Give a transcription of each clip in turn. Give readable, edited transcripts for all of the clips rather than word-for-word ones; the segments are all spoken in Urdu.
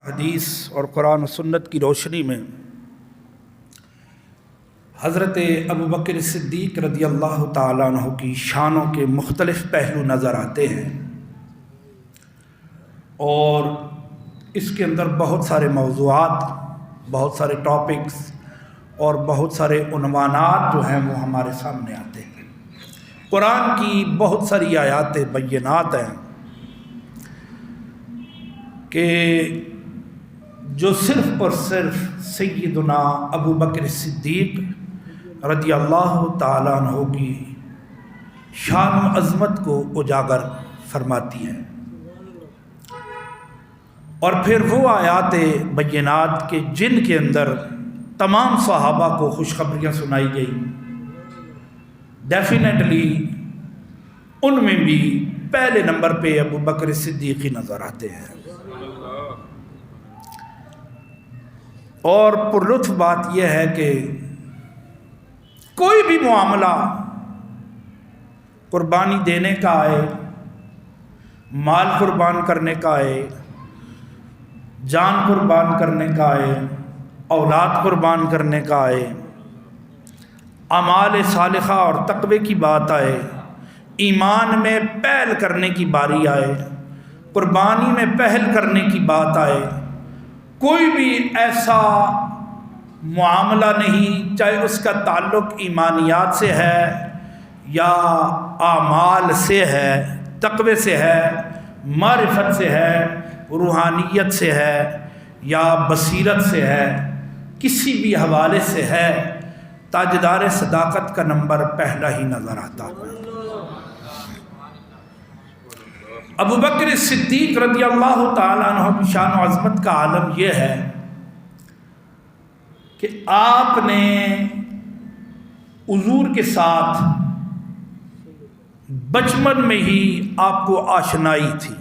حدیث اور قرآن و سنت کی روشنی میں حضرت ابوبکر صدیق رضی اللہ تعالیٰ عنہ کی شانوں کے مختلف پہلو نظر آتے ہیں، اور اس کے اندر بہت سارے موضوعات، بہت سارے ٹاپکس اور بہت سارے عنوانات جو ہیں وہ ہمارے سامنے آتے ہیں۔ قرآن کی بہت ساری آیات بینات ہیں کہ جو صرف اور صرف سیدنا ابوبکر صدیق رضی اللہ تعالیٰ عنہ کی شان و عظمت کو اجاگر فرماتی ہیں، اور پھر وہ آیات بینات کے جن کے اندر تمام صحابہ کو خوشخبریاں سنائی گئی، ڈیفینیٹلی ان میں بھی پہلے نمبر پہ ابوبکر صدیق ہی نظر آتے ہیں۔ اور پرلطف بات یہ ہے کہ کوئی بھی معاملہ قربانی دینے کا آئے، مال قربان کرنے کا آئے، جان قربان کرنے کا آئے، اولاد قربان کرنے کا آئے، اعمال صالحہ اور تقوی کی بات آئے، ایمان میں پہل کرنے کی باری آئے، قربانی میں پہل کرنے کی بات آئے، کوئی بھی ایسا معاملہ نہیں، چاہے اس کا تعلق ایمانیات سے ہے یا اعمال سے ہے، تقوی سے ہے، معرفت سے ہے، روحانیت سے ہے یا بصیرت سے ہے، کسی بھی حوالے سے ہے، تاجدار صداقت کا نمبر پہلا ہی نظر آتا ہے۔ ابوبکر صدیق رضی اللہ تعالیٰ عنہ کی شان و عظمت کا عالم یہ ہے کہ آپ نے حضور کے ساتھ بچپن میں ہی آپ کو آشنائی تھی،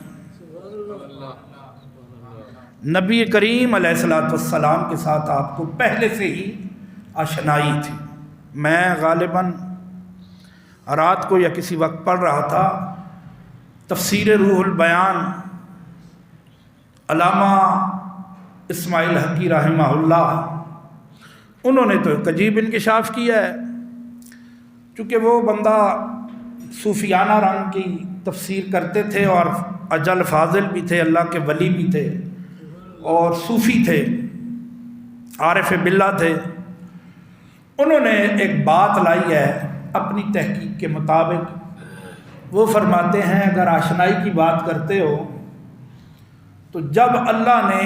نبی کریم علیہ الصلوۃ والسلام کے ساتھ آپ کو پہلے سے ہی آشنائی تھی۔ میں غالباً رات کو یا کسی وقت پڑھ رہا تھا تفسیر روح البیان علامہ اسماعیل حقی رحمہ اللہ، انہوں نے تو ایک عجیب انکشاف کیا ہے، چونکہ وہ بندہ صوفیانہ رنگ کی تفسیر کرتے تھے اور اجل فاضل بھی تھے، اللہ کے ولی بھی تھے اور صوفی تھے، عارف باللہ تھے۔ انہوں نے ایک بات لائی ہے اپنی تحقیق کے مطابق، وہ فرماتے ہیں اگر آشنائی کی بات کرتے ہو تو جب اللہ نے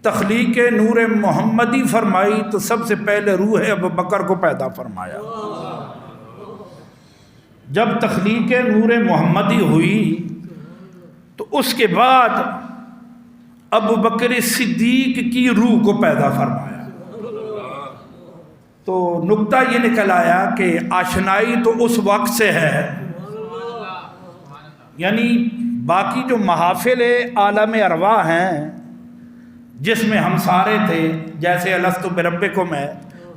تخلیق نور محمدی فرمائی تو سب سے پہلے روح ابوبکر کو پیدا فرمایا۔ جب تخلیق نور محمدی ہوئی تو اس کے بعد ابوبکر صدیق کی روح کو پیدا فرمایا۔ تو نقطہ یہ نکل آیا کہ آشنائی تو اس وقت سے ہے، یعنی باقی جو محافل عالم ارواح ہیں جس میں ہم سارے تھے، جیسے الستو بربکم ہے،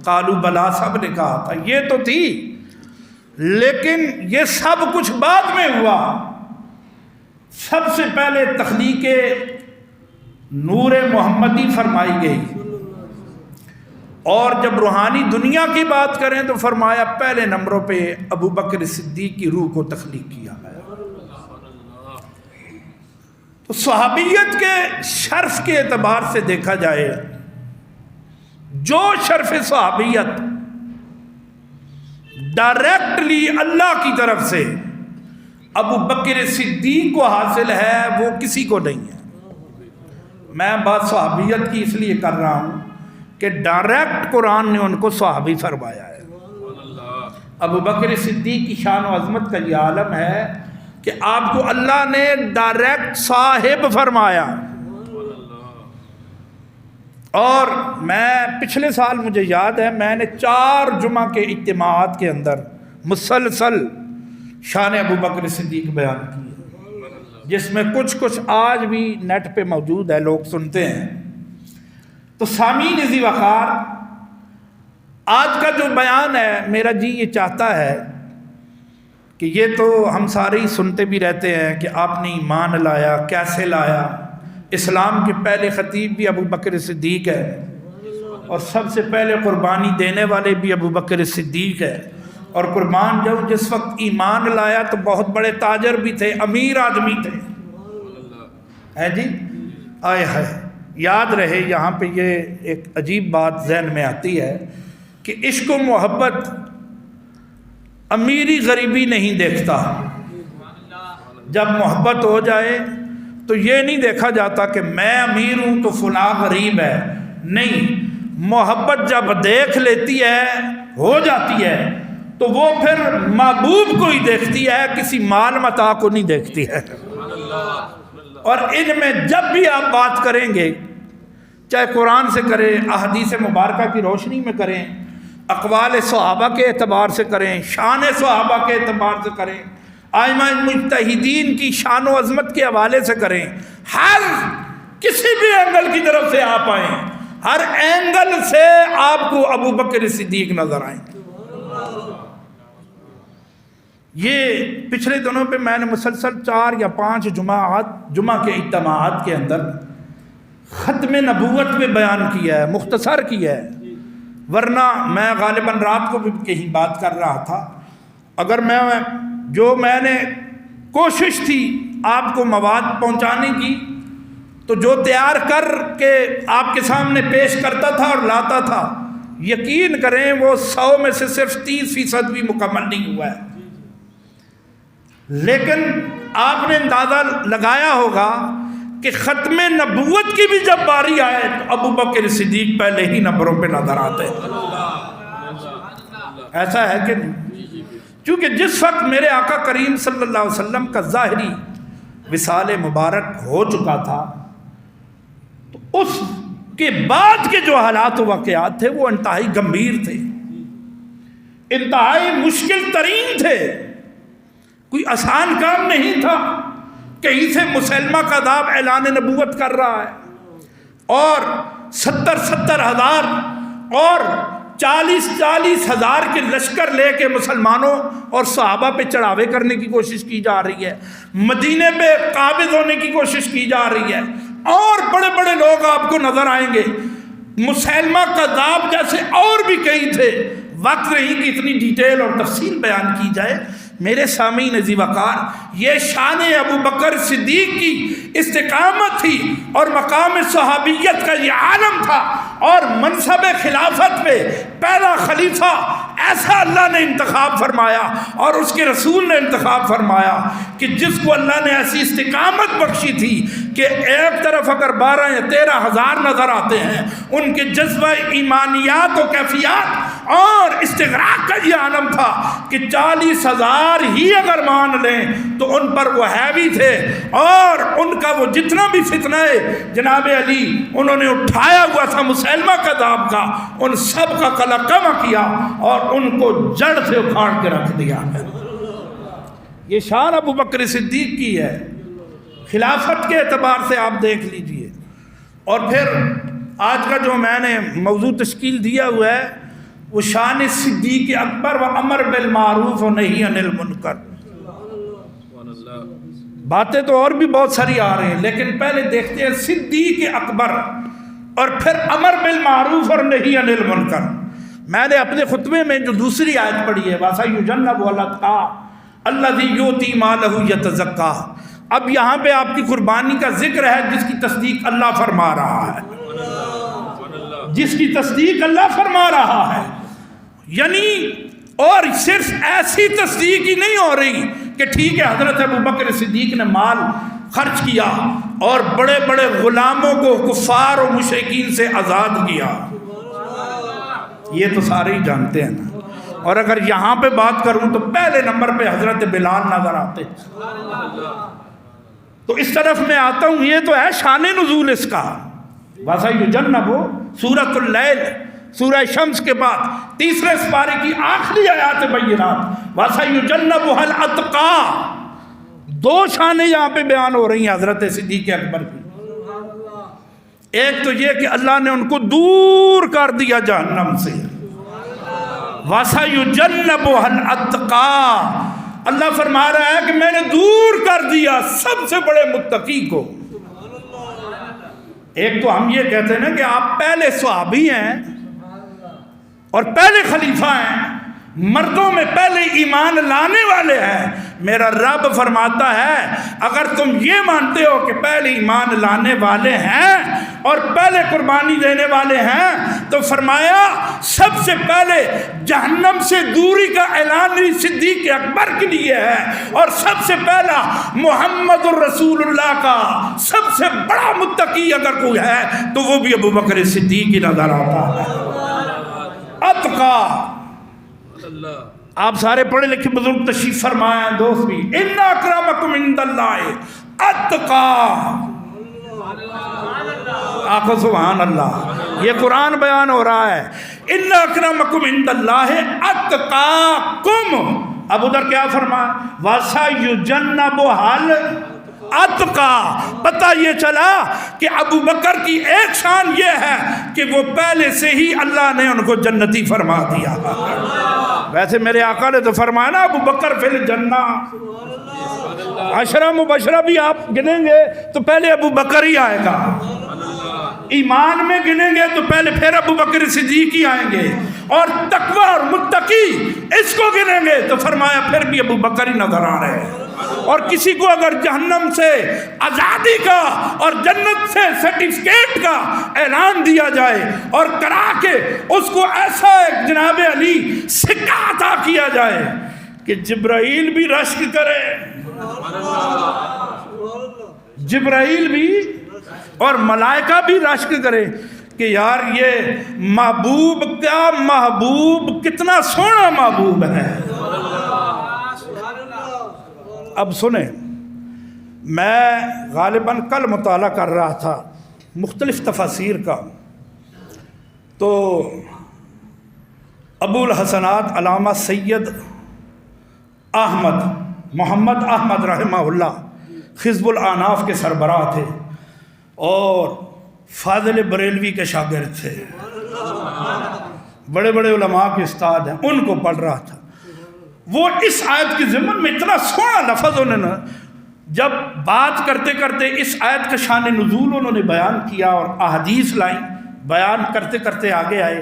قالوا بلا سب نے کہا تھا، یہ تو تھی، لیکن یہ سب کچھ بعد میں ہوا۔ سب سے پہلے تخلیق نور محمدی فرمائی گئی، اور جب روحانی دنیا کی بات کریں تو فرمایا پہلے نمبروں پہ ابوبکر صدیق کی روح کو تخلیق کیا گیا۔ تو صحابیت کے شرف کے اعتبار سے دیکھا جائے، جو شرف صحابیت ڈائریکٹلی اللہ کی طرف سے ابوبکر صدیق کو حاصل ہے وہ کسی کو نہیں ہے۔ میں بات صحابیت کی اس لیے کر رہا ہوں کہ ڈائریکٹ قرآن نے ان کو صحابی فرمایا ہے۔ ابوبکر صدیق کی شان و عظمت کا یہ عالم ہے کہ آپ کو اللہ نے ڈائریکٹ صاحب فرمایا۔ اور میں پچھلے سال مجھے یاد ہے میں نے 4 جمعہ کے اجتماعات کے اندر مسلسل شان ابوبکر صدیق بیان کی، جس میں کچھ آج بھی نیٹ پہ موجود ہے، لوگ سنتے ہیں۔ تو سامعین ذی وقار، آج کا جو بیان ہے میرا جی یہ چاہتا ہے کہ یہ تو ہم سارے ہی سنتے بھی رہتے ہیں کہ آپ نے ایمان لایا، کیسے لایا، اسلام کے پہلے خطیب بھی ابو بکر صدیق ہے، اور سب سے پہلے قربانی دینے والے بھی ابو بکر صدیق ہے۔ اور قربان جب جس وقت ایمان لایا تو بہت بڑے تاجر بھی تھے، امیر آدمی تھے، ہے جی، آئے ہے۔ یاد رہے یہاں پہ یہ ایک عجیب بات ذہن میں آتی ہے کہ عشق و محبت امیری غریبی نہیں دیکھتا۔ جب محبت ہو جائے تو یہ نہیں دیکھا جاتا کہ میں امیر ہوں تو فلاں غریب ہے، نہیں، محبت جب دیکھ لیتی ہے، ہو جاتی ہے، تو وہ پھر محبوب کو ہی دیکھتی ہے، کسی مال متاع کو نہیں دیکھتی ہے۔ اور ان میں جب بھی آپ بات کریں گے، چاہے قرآن سے کریں، احادیث مبارکہ کی روشنی میں کریں، اقوال صحابہ کے اعتبار سے کریں، شان صحابہ کے اعتبار سے کریں، ائمہ مجتہدین کی شان و عظمت کے حوالے سے کریں، ہر کسی بھی اینگل کی طرف سے آپ آئیں، ہر اینگل سے آپ کو ابو بکر صدیق نظر آئیں۔ یہ پچھلے دنوں پہ میں نے مسلسل 4 یا 5 جمعہ کے اجتماعات کے اندر ختم نبوت پہ بیان کیا ہے، مختصر کیا ہے، ورنہ میں غالباً رات کو بھی کہیں بات کر رہا تھا۔ اگر میں نے کوشش تھی آپ کو مواد پہنچانے کی، تو جو تیار کر کے آپ کے سامنے پیش کرتا تھا اور لاتا تھا، یقین کریں وہ 100 میں سے صرف 30% بھی مکمل نہیں ہوا ہے۔ لیکن آپ نے اندازہ لگایا ہوگا کہ ختم نبوت کی بھی جب باری آئے تو ابو بکر صدیق پہلے ہی نمبروں پہ نظر آتے ہیں۔ ایسا ہے کہ نہیں؟ چونکہ جس وقت میرے آقا کریم صلی اللہ علیہ وسلم کا ظاہری وصال مبارک ہو چکا تھا، تو اس کے بعد کے جو حالات و واقعات تھے وہ انتہائی گمبھیر تھے، انتہائی مشکل ترین تھے، کوئی آسان کام نہیں تھا۔ کہیں سے مسلمہ کذاب اعلان نبوت کر رہا ہے، اور 70 ہزار اور 40 ہزار کے لشکر لے کے مسلمانوں اور صحابہ پہ چڑھاوے کرنے کی کوشش کی جا رہی ہے، مدینے پہ قابض ہونے کی کوشش کی جا رہی ہے، اور بڑے بڑے لوگ آپ کو نظر آئیں گے، مسلمہ کذاب جیسے اور بھی کئی تھے۔ وقت نہیں کہ اتنی ڈیٹیل اور تفصیل بیان کی جائے۔ میرے سامعین عزیز وقار، یہ شان ابو بکر صدیق کی استقامت تھی، اور مقام صحابیت کا یہ عالم تھا، اور منصب خلافت پہ پہلا خلیفہ ایسا اللہ نے انتخاب فرمایا اور اس کے رسول نے انتخاب فرمایا کہ جس کو اللہ نے ایسی استقامت بخشی تھی کہ ایک طرف اگر 12 یا 13 ہزار نظر آتے ہیں، ان کے جذبہ ایمانیات و کیفیات اور استغراق کا یہ عالم تھا کہ 40 ہزار ہی اگر مان لیں تو ان پر وہ ہیوی تھے، اور ان کا وہ جتنا بھی فتنہ ہے جناب علی انہوں نے اٹھایا ہوا تھا مسلمہ کذاب کا، ان سب کا قلقمہ کیا اور ان کو جڑ سے اکھاڑ کے رکھ دیا ہے۔ یہ شان ابو بکر صدیق کی ہے، خلافت کے اعتبار سے آپ دیکھ لیجئے۔ اور پھر آج کا جو میں نے موضوع تشکیل دیا ہوا ہے وہ شان صدیق اکبر و امر بالمعروف و نہی عن المنکر۔ باتیں تو اور بھی بہت ساری آ رہی ہیں، لیکن پہلے دیکھتے ہیں صدیق اکبر اور پھر امر بالمعروف اور نہی عن المنکر۔ میں نے اپنے خطبے میں جو دوسری آیت پڑھی ہے وَسَيُجَنَّبُهَا الْأَتْقَى الَّذِي يُؤْتِي مَالَهُ يَتَزَكَّىٰ، اب یہاں پہ آپ کی قربانی کا ذکر ہے جس کی تصدیق اللہ فرما رہا ہے، جس کی تصدیق اللہ فرما رہا ہے، یعنی اور صرف ایسی تصدیق ہی نہیں ہو رہی کہ ٹھیک ہے حضرت ابو بکر صدیق نے مال خرچ کیا اور بڑے بڑے غلاموں کو کفار و مشرکین سے آزاد کیا، یہ تو سارے ہی جانتے ہیں نا۔ اور اگر یہاں پہ بات کروں تو پہلے نمبر پہ حضرت بلال نظر آتے ہیں۔ تو اس طرف میں آتا ہوں، یہ تو ہے شان نزول اس کا۔ وَسَيُجَنَّبُهَا سورۃ اللیل، سورہ شمس کے بعد تیسرے سپارے کی آخری آیات بینات، وَسَيُجَنَّبُهَا الْأَتْقَىٰ، دو شانیں یہاں پہ بیان ہو رہی ہیں حضرت صدیق اکبر کی۔ ایک تو یہ کہ اللہ نے ان کو دور کر دیا جہنم سے، وَسَيُجَنَّبُهَا الْأَتْقَىٰ، اللہ فرما رہا ہے کہ میں نے دور کر دیا سب سے بڑے متقی کو، ایک تو ہم یہ کہتے ہیں نا کہ آپ پہلے صحابی ہیں اور پہلے خلیفہ ہیں، مردوں میں پہلے ایمان لانے والے ہیں۔ میرا رب فرماتا ہے اگر تم یہ مانتے ہو کہ پہلے ایمان لانے والے ہیں اور پہلے قربانی دینے والے ہیں، تو فرمایا سب سے پہلے جہنم سے دوری کا اعلان صدیق اکبر کے لیے ہے، اور سب سے پہلا محمد الرسول اللہ کا سب سے بڑا متقی اگر کوئی ہے تو وہ بھی ابو بکر صدیق ہی نظر آتا ہے۔ اتقا، آپ سارے پڑھے لکھے بزرگ تشریف فرمائے ہیں، دوست بھی، ان اکرمکم عند اللہ اتقا، آقا سبحان اللہ، یہ قرآن بیان ہو رہا ہے، ان اکرمکم عند اللہ اتقاکم۔ اب ادھر کیا فرمایا؟ وَسَيُجَنَّبُهَا الْأَتْقَى۔ پتہ یہ چلا کہ ابو بکر کی ایک شان یہ ہے کہ وہ پہلے سے ہی اللہ نے ان کو جنتی فرما دیا۔ ویسے میرے آقا نے تو فرمایا نا ابو بکر فی الجنہ، عشرہ مبشرہ بھی آپ گنیں گے تو پہلے ابو بکر ہی آئے گا، ایمان میں گنیں گے تو پہلے پھر ابو بکر صدیق ہی آئیں گے، اور تقوی اور متقی اس کو گنیں گے تو فرمایا پھر بھی ابو بکر ہی نظر آ رہے ہیں۔ اور کسی کو اگر جہنم سے آزادی کا اور جنت سے سرٹیفکیٹ کا اعلان دیا جائے اور کرا کے اس کو ایسا ایک جناب علی سکہ عطا کیا جائے کہ جبرائیل بھی رشک کرے، جبرائیل بھی اور ملائکہ بھی رشک کرے کہ یار یہ محبوب کا محبوب کتنا سونا محبوب ہے۔ اب سنیں، میں غالباً کل مطالعہ کر رہا تھا مختلف تفاسیر کا، تو ابو الحسنات علامہ سید احمد محمد احمد رحمہ اللہ حزب العناف کے سربراہ تھے اور فاضل بریلوی کے شاگرد تھے، بڑے بڑے علماء کے استاد ہیں، ان کو پڑھ رہا تھا۔ وہ اس آیت کی ضمن میں اتنا سونا لفظ انہوں نے جب بات کرتے کرتے اس آیت کا شان نزول انہوں نے بیان کیا اور احادیث لائیں، بیان کرتے کرتے آگے آئے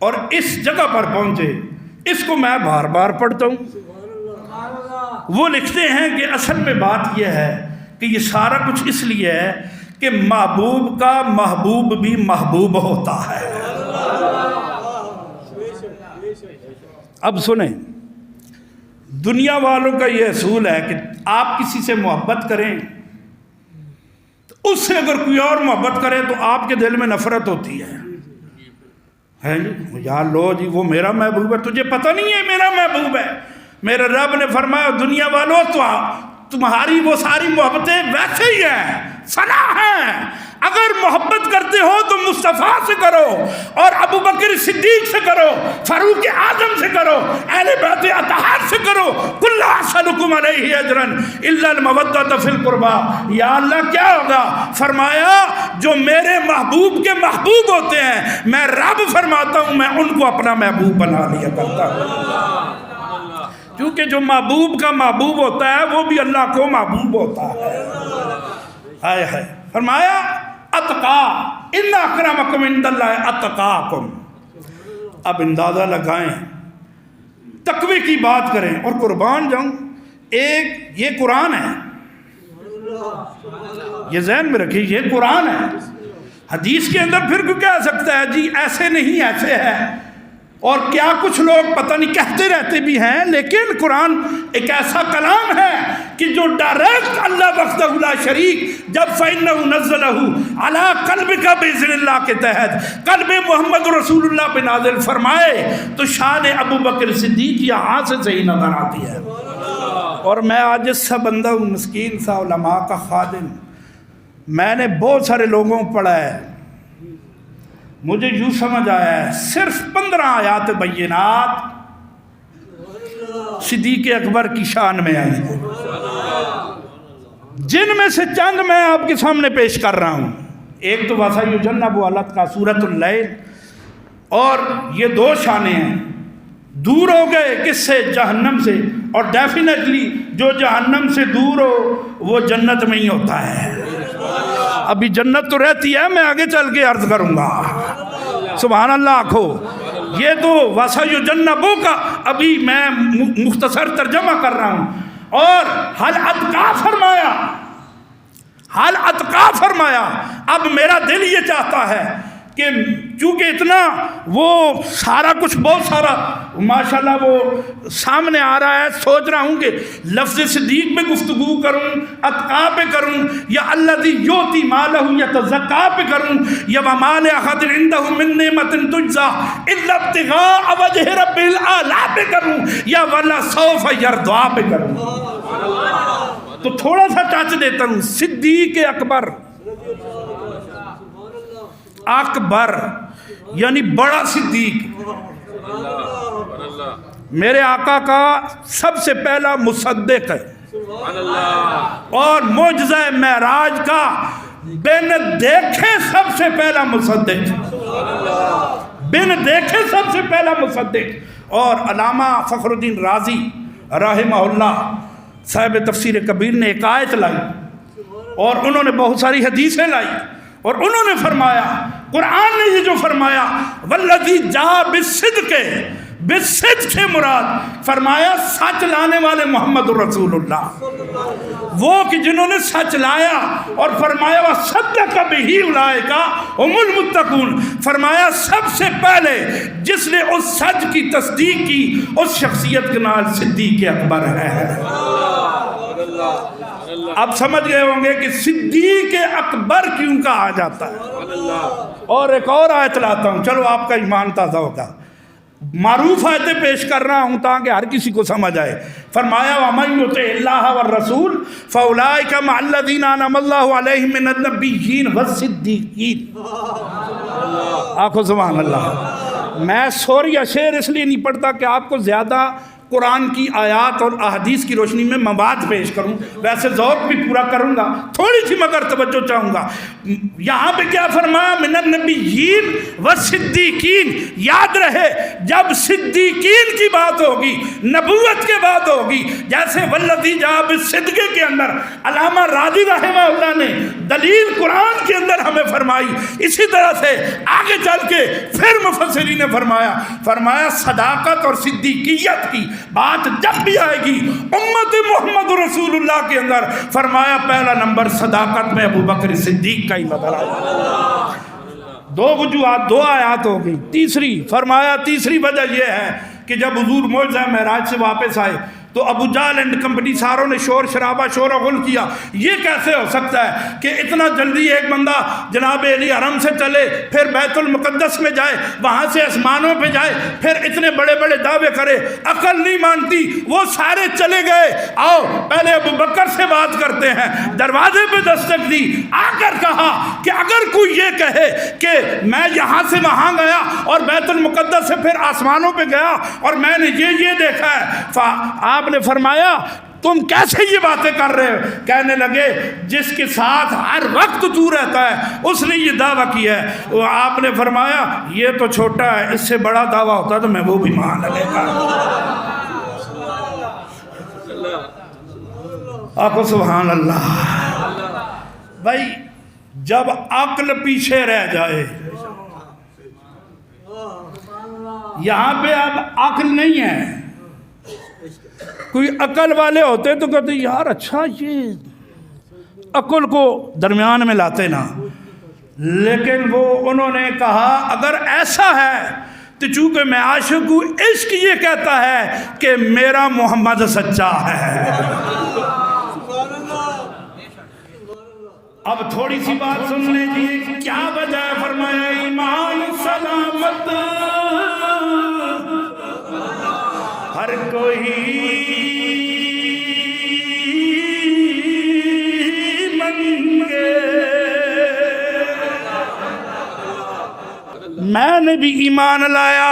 اور اس جگہ پر پہنچے، اس کو میں بار بار پڑھتا ہوں۔ وہ لکھتے ہیں کہ اصل میں بات یہ ہے کہ یہ سارا کچھ اس لیے ہے کہ محبوب کا محبوب بھی محبوب ہوتا ہے۔ اب سنیں، دنیا والوں کا یہ اصول ہے کہ آپ کسی سے محبت کریں تو اس سے اگر کوئی اور محبت کرے تو آپ کے دل میں نفرت ہوتی ہے جی، یار لو جی وہ میرا محبوب ہے، تجھے پتہ نہیں ہے میرا محبوب ہے۔ میرے رب نے فرمایا دنیا والوں تو تمہاری وہ ساری محبتیں ویسے ہی ہیں، فنا ہیں، اگر محبت کرتے ہو تو مصطفیٰ سے کرو اور ابو بکر صدیق سے کرو، فاروق اعظم سے کرو، اہل بیت اطہار سے کرو، قل لا اسألکم علیہ اجرا الا المودۃ فی القربى۔ یا اللہ کیا ہوگا؟ فرمایا جو میرے محبوب کے محبوب ہوتے ہیں میں رب فرماتا ہوں میں ان کو اپنا محبوب بنا لیا کرتا ہوں، کیونکہ جو محبوب کا محبوب ہوتا ہے وہ بھی اللہ کو محبوب ہوتا ہے۔ ہائے ہائے، فرمایا اتقا، ان اکرمکم عند اللہ اتقاکم۔ اب اندازہ لگائیں، تقوی کی بات کریں اور قربان جاؤں، ایک یہ قرآن ہے، یہ ذہن میں رکھیے یہ قرآن ہے، حدیث کے اندر پھر کوئی کہہ سکتا ہے جی ایسے نہیں ایسے ہے، اور کیا کچھ لوگ پتہ نہیں کہتے رہتے بھی ہیں، لیکن قرآن ایک ایسا کلام ہے کہ جو ڈائریکٹ اللہ وحدہ لا شریک جب فَإِنَّهُ نَزَّلَهُ عَلَىٰ قَلْبِكَ بِإِذْنِ اللَّهِ کے تحت قلب محمد رسول اللہ پہ نازل فرمائے تو شان ابو بکر صدیق یہاں سے صحیح نظر آتی ہے۔ اور میں عاجز سا بندہ ہوں، مسکین سا، علماء کا خادم، میں نے بہت سارے لوگوں کو پڑھا ہے، مجھے یوں سمجھ آیا ہے صرف 15 آیات بینات صدیق اکبر کی شان میں آئی ہیں، جن میں سے چند میں آپ کے سامنے پیش کر رہا ہوں۔ ایک تو وَسَيُجَنَّبُهَا الْأَتْقَى سورۃ اللیل، اور یہ 2 شانیں ہیں، دور ہو گئے کس سے؟ جہنم سے، اور ڈیفینیٹلی جو جہنم سے دور ہو وہ جنت میں ہی ہوتا ہے۔ ابھی جنت تو رہتی ہے، میں آگے چل کے عرض کروں گا۔ سبحان اللہ آکھو۔ یہ تو وَسَيُجَنَّبُهُ کا ابھی میں مختصر ترجمہ کر رہا ہوں۔ اور حل اتقا فرمایا، حل اتقا فرمایا۔ اب میرا دل یہ چاہتا ہے کہ چونکہ اتنا وہ سارا کچھ بہت سارا ماشاءاللہ وہ سامنے آ رہا ہے، سوچ رہا ہوں کہ لفظ صدیق پہ گفتگو کروں، اتقا پہ کروں، یا الذی یؤتی مالہ یتزکا پہ کروں، یا وما لأحد عنده من نعمت تجزی الا ابتغاء وجہ رب الاعلی پہ کروں، یا ولسوف یرضی پہ کروں۔ تو تھوڑا سا ٹچ دیتا ہوں۔ صدیق اکبر، اکبر یعنی بڑا صدیق، میرے آقا کا سب سے پہلا مصدق ہے، اور معجزہ معراج کا بن دیکھے سب سے پہلا مصدق، بن دیکھے سب سے پہلا مصدق۔ اور علامہ فخر الدین رازی رحمہ اللہ صاحب تفسیر کبیر نے ایک آیت لائی، اور انہوں نے بہت ساری حدیثیں لائی، اور انہوں نے فرمایا، قرآن نے یہ جو فرمایا والذی جاء بالصدق، بالصدق سے مراد فرمایا سچ لانے والے محمد رسول اللہ، وہ کہ جنہوں نے سچ لایا، اور فرمایا وصدق بہ اولئک ھم المتقون، فرمایا سب سے پہلے جس نے اس سچ کی تصدیق کی اس شخصیت کے نام صدیق اکبر ہے۔ اب سمجھ گئے ہوں گے کہ صدیق اکبر کیوں کہا جاتا ہے۔ اور ایک اور آیت لاتا ہوں، چلو آپ کا ایمان تازہ ہوگا۔ معروف آیتیں پیش کر رہا ہوں تاکہ ہر کسی کو سمجھ آئے۔ فرمایا وَمَن يُطِعِ اللَّهَ وَالرَّسُولَ فَأُولَٰئِكَ مَعَ الَّذِينَ أَنْعَمَ اللَّهُ عَلَيْهِم مِّنَ النَّبِيِّينَ وَالصِّدِّيقِينَ۔ آنکھوں سبحان اللہ۔ میں سوری یا شعر اس لیے نہیں پڑھتا کہ آپ کو زیادہ قرآن کی آیات اور احادیث کی روشنی میں مواد پیش کروں، ویسے ذوق بھی پورا کروں گا، تھوڑی سی مگر توجہ چاہوں گا۔ یہاں پہ کیا فرمایا؟ من النبیین والصدیقین۔ یاد رہے جب صدیقین کی بات ہوگی، نبوت کے بات ہوگی، جیسے والذی جاء بالصدق کے اندر علامہ راضی رحمہ اللہ نے دلیل قرآن کے اندر ہمیں فرمائی، اسی طرح سے آگے چل کے پھر مفسرین نے فرمایا صداقت اور صدیقیت کی بات جب بھی آئے گی امت محمد رسول اللہ کے اندر، فرمایا پہلا نمبر صداقت میں ابو بکر صدیق کا ہی بدل آئے۔ دو وجوہات، دو آیات ہو گئی۔ تیسری فرمایا، تیسری وجہ یہ ہے کہ جب حضور معجزہ معراج سے واپس آئے تو ابو جہل اینڈ کمپنی ساروں نے شور شرابہ شور و غل کیا، یہ کیسے ہو سکتا ہے کہ اتنا جلدی ایک بندہ جناب علی حرم سے چلے، پھر بیت المقدس میں جائے، وہاں سے آسمانوں پہ جائے، پھر اتنے بڑے بڑے دعوے کرے، عقل نہیں مانتی۔ وہ سارے چلے گئے، آؤ پہلے ابو بکر سے بات کرتے ہیں۔ دروازے پہ دستک دی، آ کر کہا کہ اگر کوئی یہ کہے کہ میں یہاں سے وہاں گیا اور بیت المقدس سے پھر آسمانوں پہ گیا اور میں نے یہ دیکھا ہے، آپ نے فرمایا تم کیسے یہ باتیں کر رہے ہو؟ کہنے لگے جس کے ساتھ ہر وقت تو رہتا ہے اس نے یہ دعویٰ کیا ہے۔ آپ نے فرمایا یہ تو چھوٹا ہے، اس سے بڑا دعویٰ ہوتا تو میں وہ بھی مان لیتا۔ آقا سبحان اللہ۔ بھائی جب عقل پیچھے رہ جائے، یہاں پہ اب عقل نہیں ہے، کوئی عقل والے ہوتے تو کہتے یار اچھا یہ عقل کو درمیان میں لاتے نا، لیکن وہ انہوں نے کہا اگر ایسا ہے تو چونکہ میں عاشق ہوں، عشق یہ کہتا ہے کہ میرا محمد سچا ہے۔ اب تھوڑی سی بات سن لیجیے کیا وجہ ہے؟ فرمایا ایمان سلامت ہر کوئی منگے، میں نے بھی ایمان لایا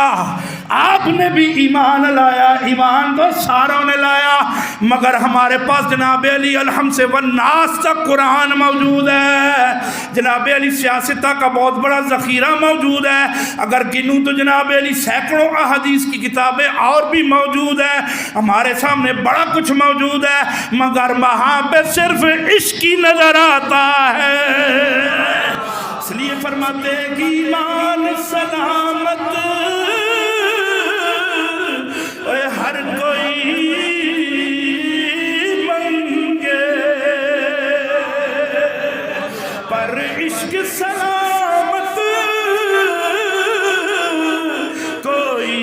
آپ نے بھی ایمان لایا، ایمان تو ساروں نے لایا، مگر ہمارے پاس جناب علی الحم سے والناس تک قرآن موجود ہے، جناب علی سیاستہ کا بہت بڑا ذخیرہ موجود ہے، اگر گنوں تو جناب علی سینکڑوں احادیث کی کتابیں اور بھی موجود ہیں، ہمارے سامنے بڑا کچھ موجود ہے، مگر وہاں پہ صرف عشق ہی نظر آتا ہے۔ اس لیے فرماتے ہیں کہ ایمان سلامت اے ہر کوئی منگے، پر عشق سلامت کوئی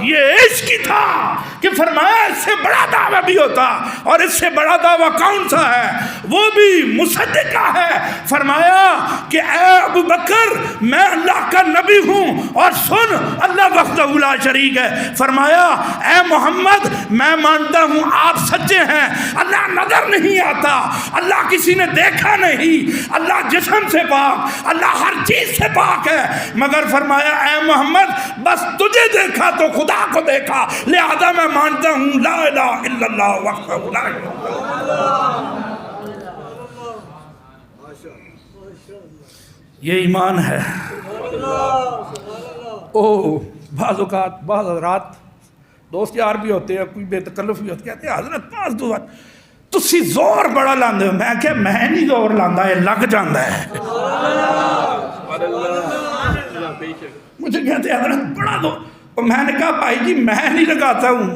یہ عشق ہی تھا کہ فرمایا اس سے بڑا دعویٰ بھی ہوتا، اور اس سے بڑا دعویٰ کون سا ہے؟ وہ بھی مصدقہ ہے۔ فرمایا کہ اے ابو بکر میں اللہ کا نبی ہوں، اور سن اللہ وحدہ لا شریک ہے۔ فرمایا اے محمد میں مانتا ہوں آپ سچے ہیں، اللہ نظر نہیں آتا، اللہ کسی نے دیکھا نہیں، اللہ جسم سے پاک، اللہ ہر چیز سے پاک ہے، مگر فرمایا اے محمد بس تجھے دیکھا تو خدا کو دیکھا، لہذا میں مانتا ہوں لا الہ الا اللہ وحدہ لا شریک لہ۔ یہ ایمان ہے۔ بعض اوقات بعض حضرات دوست یار بھی ہوتے ہیں، کوئی بے تکلف بھی ہوتے ہیں، کہتے ہیں حضرت پاس دو بات تسی زور بڑا لاندے ہو، میں کہ میں نہیں زور لاندا، یہ لگ جاندا ہے۔ مجھے کہتے ہیں حضرت بڑا دو، اور میں نے کہا بھائی جی میں نہیں لگاتا ہوں،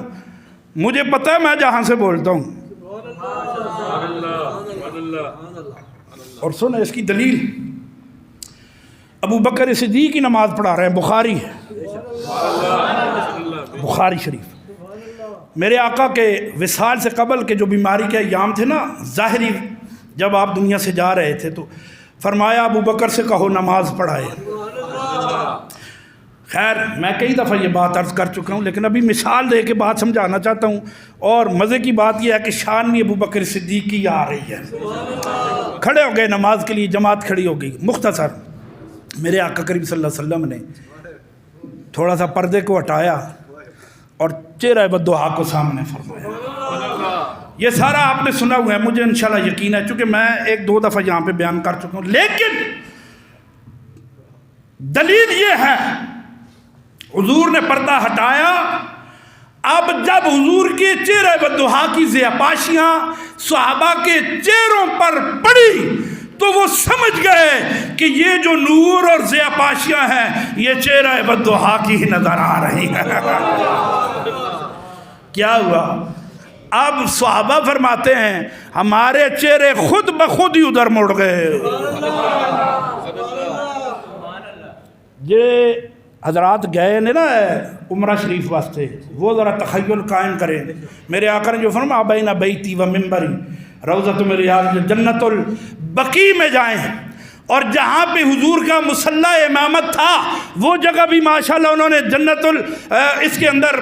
مجھے پتہ ہے میں جہاں سے بولتا ہوں۔ اور سنیں اس کی دلیل، ابو بکر صدیق کی نماز پڑھا رہے ہیں، بخاری ہے، بخاری شریف۔ میرے آقا کے وصال سے قبل کے جو بیماری کے ایام تھے نا، ظاہری جب آپ دنیا سے جا رہے تھے، تو فرمایا ابو بکر سے کہو نماز پڑھائے۔ خیر میں کئی دفعہ یہ بات عرض کر چکا ہوں، لیکن ابھی مثال دے کے بات سمجھانا چاہتا ہوں، اور مزے کی بات یہ ہے کہ شان بھی ابو بکر صدیق کی آ رہی ہے۔ کھڑے ہو گئے نماز کے لیے، جماعت کھڑی ہو گئی۔ مختصر میرے آقا کریم صلی اللہ علیہ وسلم نے تھوڑا سا پردے کو ہٹایا اور چہرہ بددعا کو سامنے فرمایا۔ یہ سارا آپ نے سنا ہوا ہے، مجھے انشاءاللہ یقین ہے، چونکہ میں ایک دو دفعہ یہاں پہ بیان کر چکا ہوں، لیکن دلیل یہ ہے حضور نے پردہ ہٹایا۔ اب جب حضور کے چہرہ بددعا کی ضیاپاشیاں صحابہ کے چہروں پر پڑی تو وہ سمجھ گئے کہ یہ جو نور اور ضیاپاشیاں ہیں یہ چہرہ بددعا کی ہی نظر آ رہی ہیں۔ کیا ہوا؟ اب صحابہ فرماتے ہیں ہمارے چہرے خود بخود ہی ادھر مڑ گئے۔ یہ حضرات گئے نے نا عمرہ شریف واسطے، وہ ذرا تخیل قائم کریں۔ میرے آقا نے جو فرمایا بین بیتی و منبری روضۃ من ریاض جنت البقیع میں جائیں، اور جہاں پہ حضور کا مصلی امامت تھا وہ جگہ بھی ماشاءاللہ انہوں نے جنت اس کے اندر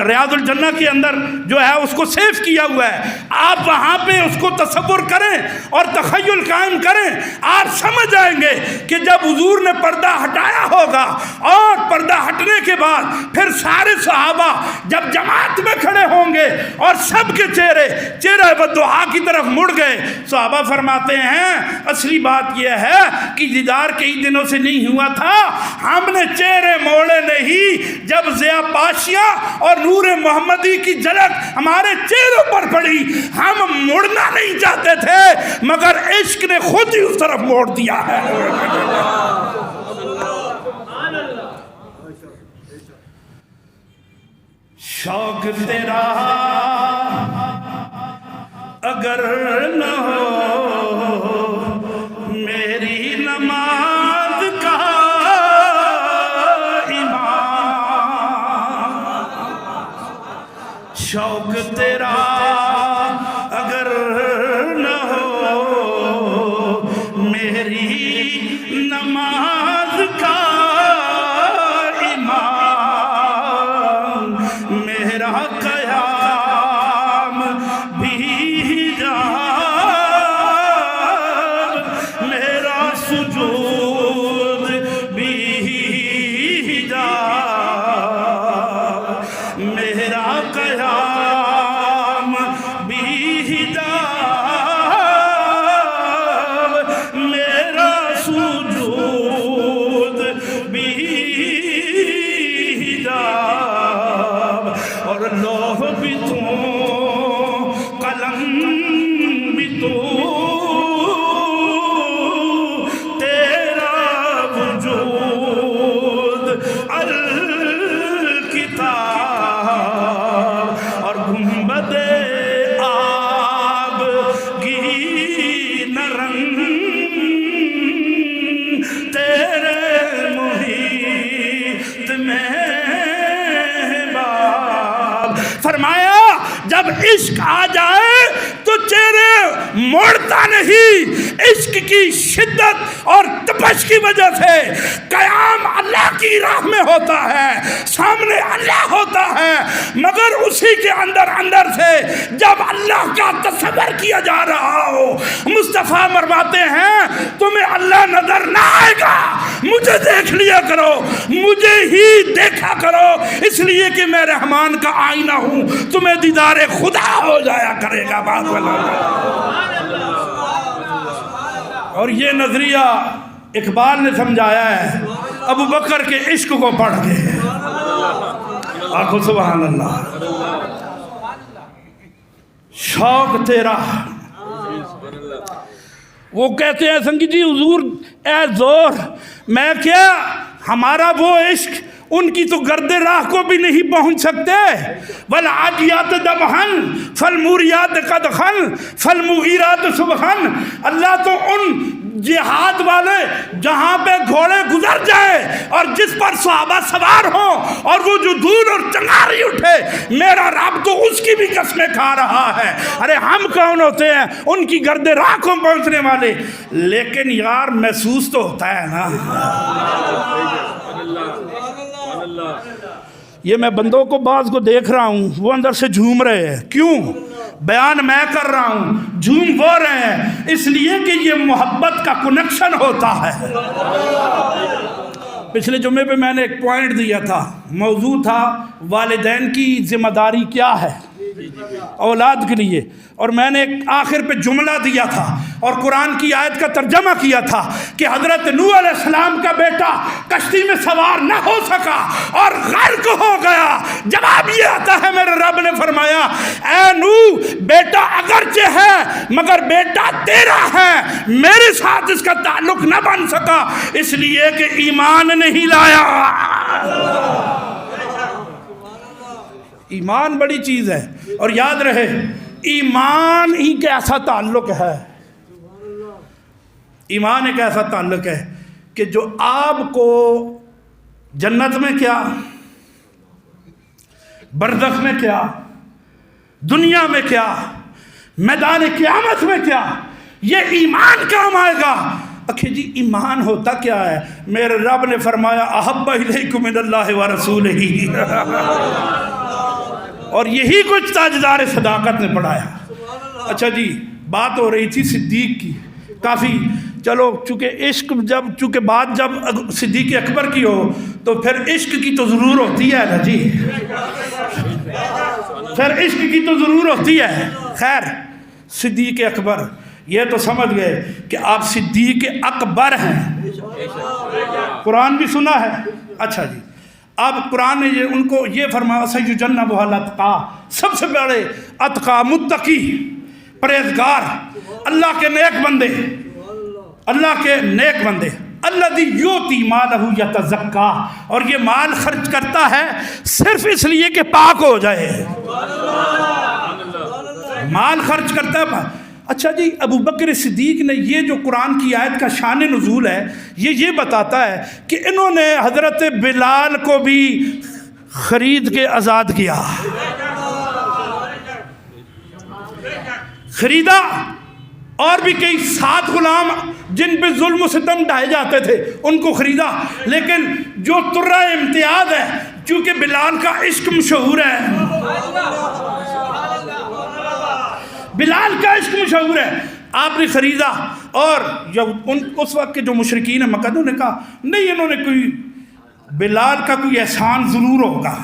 ریاض الجنہ کے اندر جو ہے اس کو سیف کیا ہوا ہے۔ آپ وہاں پہ اس کو تصور کریں اور تخیل قائم کریں، آپ سمجھ آئیں گے کہ جب حضور نے پردہ ہٹایا ہوگا اور پردہ ہٹنے کے بعد پھر سارے صحابہ جب جماعت میں کھڑے ہوں گے اور سب کے چہرہ بددعا کی طرف مڑ گئے، صحابہ فرماتے ہیں اصلی بات یہ ہے کہ دیدار کئی دنوں سے نہیں ہوا تھا، ہم نے چہرے موڑے نہیں، جب ضیاپاشیاں اور نور محمدی کی جھلک ہمارے چہروں پر پڑی ہم مڑنا نہیں چاہتے تھے، مگر عشق نے خود ہی اس طرف موڑ دیا ہے۔ شوق تیرا اگر نہ ہو میری نماز کا ایمان، شوق تیرا اگر نہ ہو میری نماز کا ایمان، میرا قیام قیام بھی حجاب، میرا سجود بھی حجاب، اور لوح بھی تو قلم بھی تو، تیرا وجود الکتاب، اور گنبد آب کی نرنگ تیرے محیط میں باب۔ فرمایا جب عشق آ جائے تو چہرے موڑتا نہیں، عشق کی شدت اور تپش کی وجہ سے قیام اللہ کی راہ میں ہوتا ہے، سامنے اللہ ہوتا ہے، مگر اسی کے اندر اندر سے جب اللہ کا تصور کیا جا رہا ہو، مصطفیٰ فرماتے ہیں تمہیں اللہ نظر نہ آئے گا، مجھے دیکھ لیا کرو، مجھے ہی دیکھا کرو، اس لیے کہ میں رحمان کا آئینہ ہوں، تمہیں دیدار خدا ہو جایا کرے گا بات والا۔ اور یہ نظریہ اقبال نے سمجھایا ہے ابو بکر کے عشق کو پڑھ کے۔ آخو سبحان اللہ۔ شوق تیرا، وہ کہتے ہیں سنگی جی حضور اے زور، میں کیا ہمارا وہ عشق ان کی تو گرد راہ کو بھی نہیں پہنچ سکتے، والعادیات ضبحًا فالموریات قدحًا فالمغیرات صبحًا۔ اللہ تو ان جہاد والے جہاں پہ گھوڑے گزر جائیں اور جس پر صحابہ سوار ہوں اور وہ جو دور اور چنگاری اٹھے، میرا رب تو اس کی بھی قسمیں کھا رہا ہے۔ ارے ہم کون ہوتے ہیں ان کی گرد راہ کو پہنچنے والے؟ لیکن یار محسوس تو ہوتا ہے نا۔ یہ میں بندوں کو بعض کو دیکھ رہا ہوں وہ اندر سے جھوم رہے ہیں، کیوں؟ بیان میں کر رہا ہوں، جھوم وہ رہے ہیں اس لیے کہ یہ محبت کا کنیکشن ہوتا ہے۔ پچھلے جمعے پہ میں نے ایک پوائنٹ دیا تھا، موضوع تھا والدین کی ذمہ داری کیا ہے اولاد کے لیے، اور میں نے ایک آخر پہ جملہ دیا تھا اور قرآن کی آیت کا ترجمہ کیا تھا کہ حضرت نوح علیہ السلام کا بیٹا کشتی میں سوار نہ ہو سکا اور غرق ہو گیا۔ جواب یہ آتا ہے میرے رب نے فرمایا اے نوح بیٹا اگرچہ ہے مگر بیٹا تیرا ہے، میرے ساتھ اس کا تعلق نہ بن سکا اس لیے کہ ایمان نہیں لایا۔ ایمان بڑی چیز ہے، اور یاد رہے ایمان ہی کا ایسا تعلق ہے، ایمان ایک ایسا تعلق ہے کہ جو آپ کو جنت میں کیا، برزخ میں کیا، دنیا میں کیا، میدان قیامت میں کیا، یہ ایمان کام آئے گا۔ اکھے جی ایمان ہوتا کیا ہے؟ میرے رب نے فرمایا احب الیکم من اللہ ورسولہ، اور یہی کچھ تاجدار صداقت نے پڑھایا۔ اچھا جی بات ہو رہی تھی صدیق کی، کافی چلو چونکہ عشق چونکہ بات جب صدیق اکبر کی ہو تو پھر عشق کی تو ضرور ہوتی ہے نا جی، پھر عشق کی تو ضرور ہوتی ہے۔ خیر صدیق اکبر یہ تو سمجھ گئے کہ آپ صدیق اکبر ہیں، قرآن بھی سنا ہے۔ اچھا جی اب قرآن نے ان کو یہ فرمایا سیجنبھا الاتقیٰ، سب سے بڑے اتقیٰ متقی پرہیزگار، اللہ کے نیک بندے، اللہ کے نیک بندے، الذی یؤتی مالہ یتزکیٰ، اور یہ مال خرچ کرتا ہے صرف اس لیے کہ پاک ہو جائے، مال خرچ کرتا ہے۔ اچھا جی ابو بکر صدیق نے یہ جو قرآن کی آیت کا شان نزول ہے یہ بتاتا ہے کہ انہوں نے حضرت بلال کو بھی خرید کے آزاد کیا، خریدا، اور بھی کئی 7 غلام جن پہ ظلم و ستم ڈھائے جاتے تھے ان کو خریدا، لیکن جو ترہ امتیاز ہے چونکہ بلال کا عشق مشہور ہے، بلال کا عشق مشہور ہے، آپ نے خریدا۔ اور جب اس وقت کے جو مشرکین مکہ انہوں نے کہا نہیں انہوں نے کوئی بلال کا کوئی احسان ضرور ہوگا،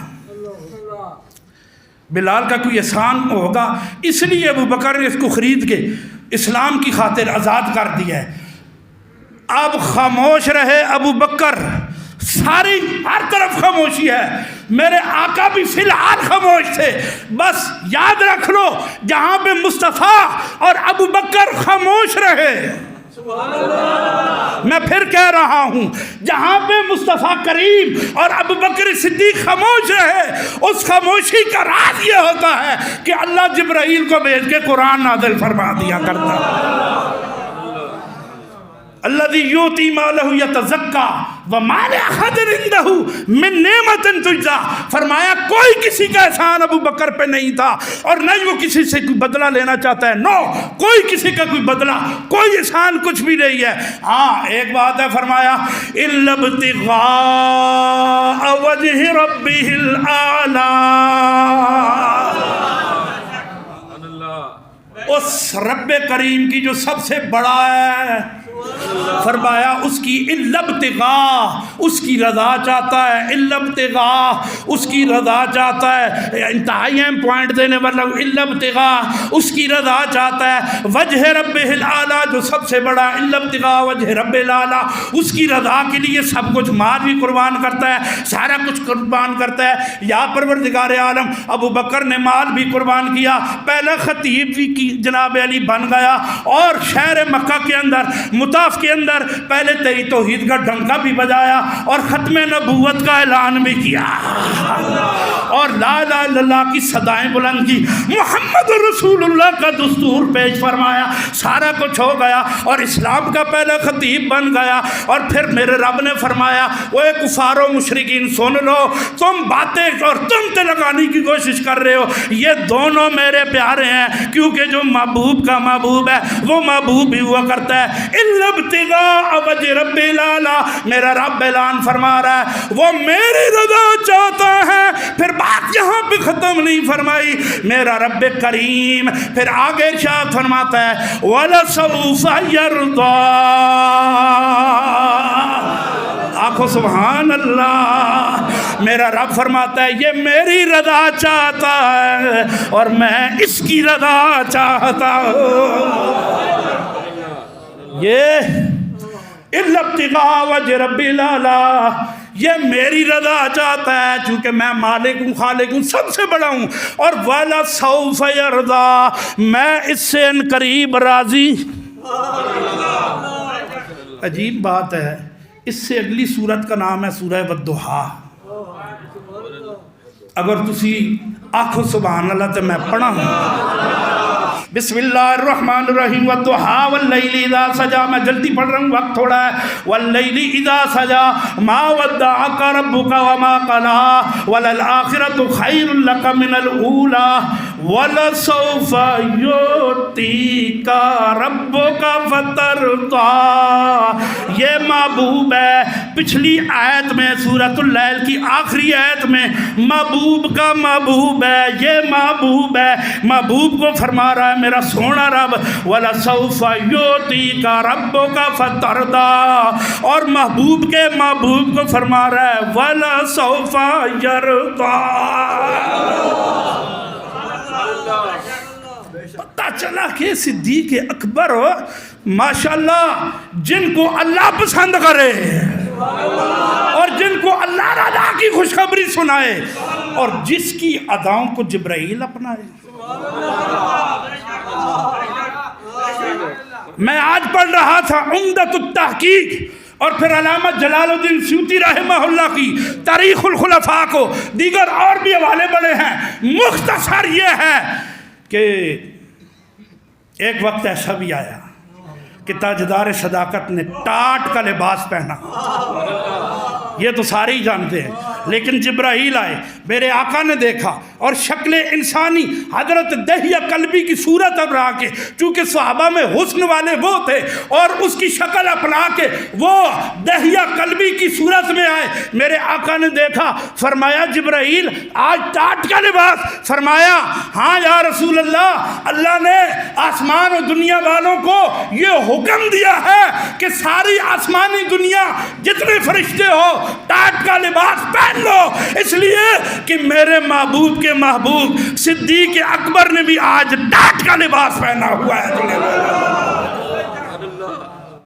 بلال کا کوئی احسان ہوگا، اس لیے ابو بکر نے اس کو خرید کے اسلام کی خاطر آزاد کر دیا ہے۔ اب خاموش رہے ابو بکر، ساری ہر طرف خاموشی ہے، میرے آقا بھی فی الحال خاموش تھے۔ بس یاد رکھ لو، جہاں پہ مصطفیٰ اور ابو بکر خاموش رہے، میں پھر کہہ رہا ہوں، جہاں پہ مصطفیٰ کریم اور ابو بکر صدیق خاموش رہے، اس خاموشی کا راز یہ ہوتا ہے کہ اللہ جبرائیل کو بھیج کے قرآن نازل فرما دیا کرتا ہے۔ الذی یؤتی مالہ یتزکیٰ وما لأحد عندہ من نعمت تجزیٰ، فرمایا کوئی کسی کا احسان ابو بکر پہ نہیں تھا اور نہ وہ کسی سے کوئی بدلہ لینا چاہتا ہے، نو، کوئی کسی کا کوئی بدلہ، کوئی احسان کچھ بھی نہیں ہے۔ ہاں ایک بات ہے، فرمایا الا ابتغاء وجہ ربہ الاعلی، اس رب کریم کی جو سب سے بڑا ہے، فرمایا اس کی الا ابتغاء، اس کی رضا چاہتا ہے، الا ابتغاء، اس کی رضا چاہتا ہے، انتہائی اہم پوائنٹ دینے والا، الا ابتغاء، اس کی رضا چاہتا ہے، وجہ رب الاعلی، جو سب سے بڑا، الا ابتغاء وجہ رب الاعلی، اس کی رضا کے لیے سب کچھ، مال بھی قربان کرتا ہے، سارا کچھ قربان کرتا ہے۔ یا پروردگار عالم، ابو بکر نے مال بھی قربان کیا، پہلا خطیب بھی کی جناب علی بن گیا، اور شہر مکہ کے اندر، مطاف کے اندر پہلے تیری توحید کا ڈنکا بھی بجایا اور ختم نبوت کا اعلان بھی کیا، اور لا الہ الا اللہ کی صدائیں بلند کی، محمد رسول اللہ کا دستور پیش فرمایا، سارا کچھ ہو گیا اور اسلام کا پہلا خطیب بن گیا۔ اور پھر میرے رب نے فرمایا، اوے کفار و مشرکین سن لو، تم باتیں اور تم لگانے کی کوشش کر رہے ہو، یہ دونوں میرے پیارے ہیں، کیونکہ جو محبوب کا محبوب ہے وہ محبوب بھی ہوا کرتا ہے۔ الا ابتغاء وجہ رب الاعلی، میرا رب اعلان فرما رہا ہے وہ میری رضا چاہتا ہے۔ پھر بات یہاں پہ ختم نہیں فرمائی، میرا رب کریم پھر آگے ارشاد فرماتا ہے وَلَسَوْفَ يَرْضَىٰ، آنکھوں سبحان اللہ، میرا رب فرماتا ہے یہ میری رضا چاہتا ہے اور میں اس کی رضا چاہتا ہوں۔ یہ الا ابتغاء وجہ رب الاعلی، یہ میری رضا چاہتا ہے، چونکہ میں مالک ہوں، خالق ہوں، سب سے بڑا ہوں، اور وَلَسَوْفَ يَرْضَىٰ، میں اس سے ان قریب راضی۔ عجیب بات ہے، اس سے اگلی سورت کا نام ہے سورہ والضحیٰ۔ اگر تسی آنکھو سبحان اللہ تو میں پڑھا ہوں، بسم اللہ الرحمن الرحیم، والضحیٰ واللیل اذا سجا، میں جلدی پڑھ رہا ہوں، وقت تھوڑا ہے، واللیل اذا سجا ما ودعک ربک وما قلی وللآخرۃ خیر لک من الاولی ولسوف یعطیک ربک فترضی۔ یہ محبوب ہے، پچھلی آیت میں سورۃ اللیل کی آخری آیت میں محبوب کا محبوب ہے، یہ محبوب ہے، محبوب کو فرما رہا ہے میرا سونا رب وَلَسَوْفَ يُعْطِيكَ رَبُّكَ فَتَرْضَىٰ، اور محبوب کے محبوب کو فرما رہا ہے وَلَسَوْفَ يَرْضَىٰ۔ پتہ چلا کہ صدیق اکبر ماشاءاللہ جن کو اللہ پسند کرے اور جن کو اللہ رضا کی خوشخبری سنائے اور جس کی اداؤں کو جبرائیل اپنائے۔ میں آج پڑھ رہا تھا عمدۃ التحقیق اور پھر علامہ جلال الدین سیوطی رحمہ اللہ کی تاریخ الخلفاء کو، دیگر اور بھی حوالے بڑے ہیں، مختصر یہ ہے کہ ایک وقت ایسا بھی آیا کہ تاجدار صداقت نے ٹاٹ کا لباس پہنا، یہ تو سارے ہی جانتے ہیں، لیکن جبرائیل آئے، میرے آقا نے دیکھا اور شکل انسانی حضرت دہیہ کلبی کی صورت اپنا کے، چونکہ صحابہ میں حسن والے وہ تھے اور اس کی شکل اپنا کے وہ دہیہ کلبی کی صورت میں آئے، میرے آقا نے دیکھا، فرمایا جبرائیل آج ٹاٹ کا لباس؟ فرمایا ہاں یا رسول اللہ، اللہ نے آسمان و دنیا والوں کو یہ حکم دیا ہے کہ ساری آسمانی دنیا جتنے فرشتے ہو ٹاٹ کا لباس پہن لو، اس لیے کہ میرے محبوب کے محبوب صدیق اکبر نے بھی آج ٹاٹ کا لباس پہنا ہوا ہے۔